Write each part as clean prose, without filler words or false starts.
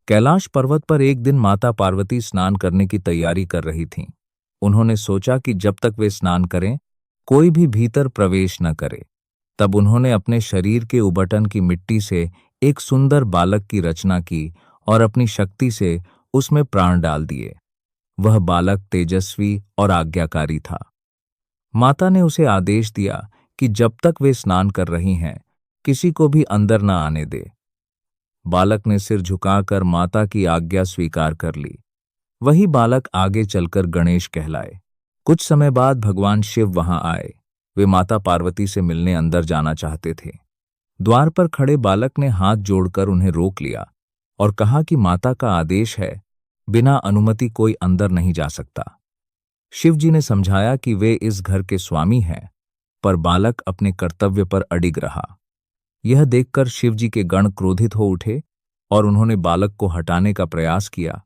कैलाश पर्वत पर एक दिन माता पार्वती स्नान करने की तैयारी कर रही थीं। उन्होंने सोचा कि जब तक वे स्नान करें, कोई भी भीतर प्रवेश न करे। तब उन्होंने अपने शरीर के उबटन की मिट्टी से एक सुंदर बालक की रचना की और अपनी शक्ति से उसमें प्राण डाल दिए। वह बालक तेजस्वी और आज्ञाकारी था। माता ने उसे आदेश दिया कि जब तक वे स्नान कर रही हैं, किसी को भी अंदर न आने दे। बालक ने सिर झुकाकर माता की आज्ञा स्वीकार कर ली। वही बालक आगे चलकर गणेश कहलाए। कुछ समय बाद भगवान शिव वहां आए। वे माता पार्वती से मिलने अंदर जाना चाहते थे। द्वार पर खड़े बालक ने हाथ जोड़कर उन्हें रोक लिया और कहा कि माता का आदेश है, बिना अनुमति कोई अंदर नहीं जा सकता। शिव जी ने समझाया कि वे इस घर के स्वामी हैं, पर बालक अपने कर्तव्य पर अडिग रहा। यह देखकर शिव जी के गण क्रोधित हो उठे और उन्होंने बालक को हटाने का प्रयास किया,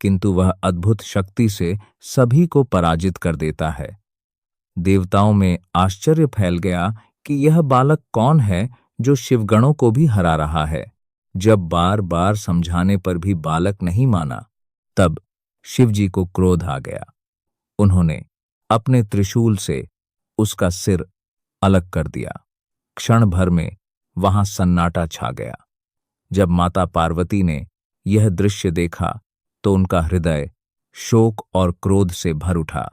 किंतु वह अद्भुत शक्ति से सभी को पराजित कर देता है। देवताओं में आश्चर्य फैल गया कि यह बालक कौन है जो शिवगणों को भी हरा रहा है। जब बार बार समझाने पर भी बालक नहीं माना, तब शिव जी को क्रोध आ गया। उन्होंने अपने त्रिशूल से उसका सिर अलग कर दिया। क्षण भर में वहां सन्नाटा छा गया। जब माता पार्वती ने यह दृश्य देखा तो उनका हृदय शोक और क्रोध से भर उठा।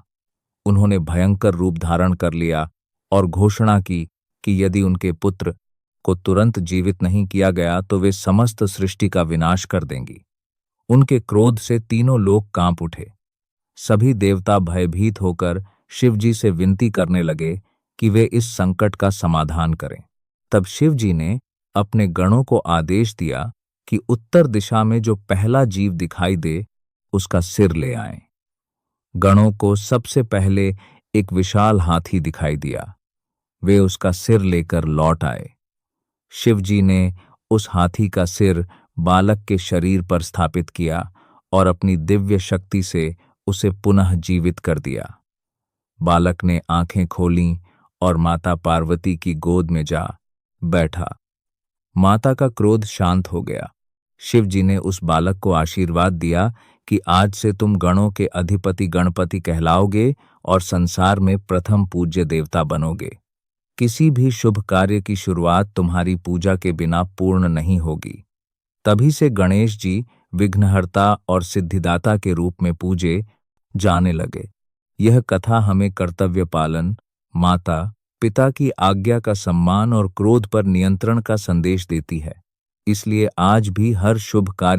उन्होंने भयंकर रूप धारण कर लिया और घोषणा की कि यदि उनके पुत्र को तुरंत जीवित नहीं किया गया तो वे समस्त सृष्टि का विनाश कर देंगी। उनके क्रोध से तीनों लोग कांप उठे। सभी देवता भयभीत होकर शिव जी से विनती करने लगे कि वे इस संकट का समाधान करें। तब शिव जी ने अपने गणों को आदेश दिया कि उत्तर दिशा में जो पहला जीव दिखाई दे, उसका सिर ले आएं। गणों को सबसे पहले एक विशाल हाथी दिखाई दिया। वे उसका सिर लेकर लौट आए। शिव जी ने उस हाथी का सिर बालक के शरीर पर स्थापित किया और अपनी दिव्य शक्ति से उसे पुनः जीवित कर दिया। बालक ने आंखें खोलीं और माता पार्वती की गोद में जा बैठा। माता का क्रोध शांत हो गया। शिव जी ने उस बालक को आशीर्वाद दिया कि आज से तुम गणों के अधिपति गणपति कहलाओगे और संसार में प्रथम पूज्य देवता बनोगे। किसी भी शुभ कार्य की शुरुआत तुम्हारी पूजा के बिना पूर्ण नहीं होगी। तभी से गणेश जी विघ्नहर्ता और सिद्धिदाता के रूप में पूजे जाने लगे। यह कथा हमें कर्तव्य पालन, माता पिता की आज्ञा का सम्मान और क्रोध पर नियंत्रण का संदेश देती है। इसलिए आज भी हर शुभ कार्य